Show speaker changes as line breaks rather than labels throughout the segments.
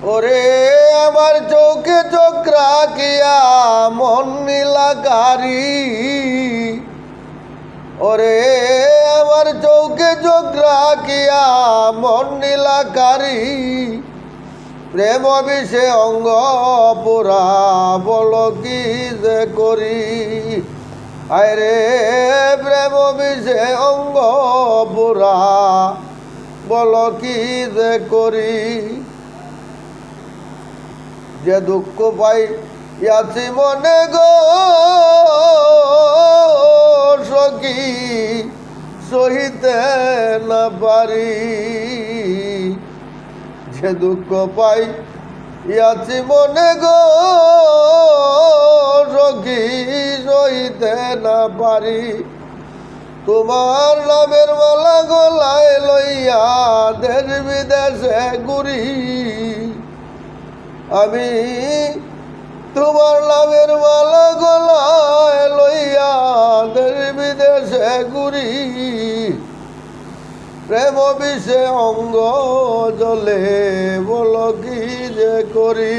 ওরে আমার চোখে চোখ রাখিয়া মন নীলাকারি, ওরে আমার চোখে চোখ রাখিয়া মন নীলাকারি, প্রেম বিষে অঙ্গ পুরা বল কি যে করি, আরে প্রেম বিষে অঙ্গ পুরা বল কি যে করি। যে দুঃখ পাই আছি মনে গো সখী সহিতে না পারি, যে দুঃখ পাই আছি মনে গো সখী সহিতে না পারি। তোমার নামের মালা গলায় লইয়া দেশ বিদেশে ঘুরি, আমি তোমার নামের মালা গলায় লইয়া দেশ বিদেশে ঘুরি, প্রেম বিষে অঙ্গ জলে বল কি যে করি।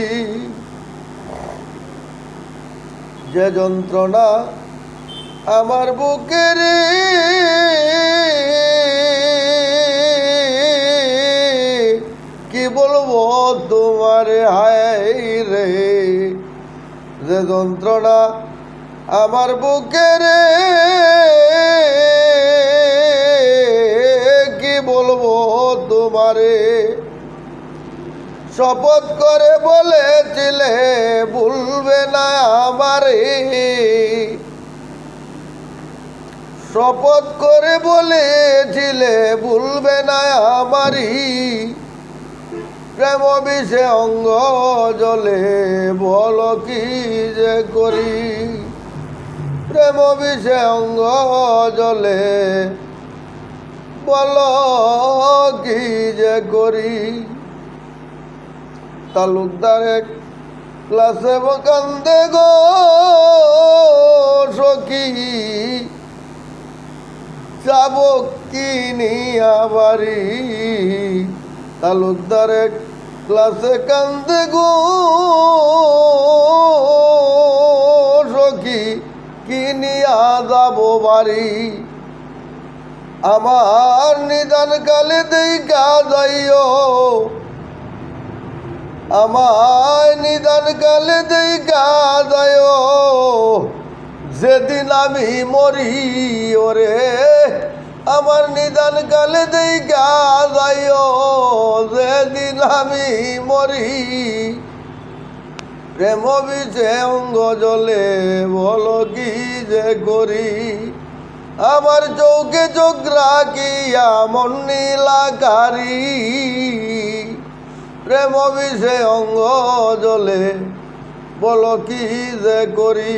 যে যন্ত্রণা আমার বুকের কি বলবো তোমার হায় রে, যে যন্ত্রণা আমার বুকের কি বলবো তোমারে। শপথ করে বলেছিলে ভুলবে না আমারে, শপথ করে বলেছিলে ভুলবে না আমারি, প্রেম বিষে অঙ্গ জলে বল কি যে করি, প্রেম বিষে অঙ্গ জলে বল কি যে করি। তালুকদার এক ক্লাসে কান্দে গো সখী, যাব কিনিয়া বাড়ি, তালুকদার এক ক্লাসে কান্দে গো সখী কিনিয়া যাব বাড়ি। আমার নিদান কালে দেখা যাইও, আমার নিদান কালে দেখা যাইও, যেদিন আমি মরি ওরে আমার নিদান কালে দেখা যাইও, যেদিন আমি মরি, প্রেম বিষে অঙ্গ জলে বল কি যে করি। আমার চোখে চোখ রাখিয়া মন নীলাকারি, প্রেম বিষে অঙ্গ জলে বল কি যে করি।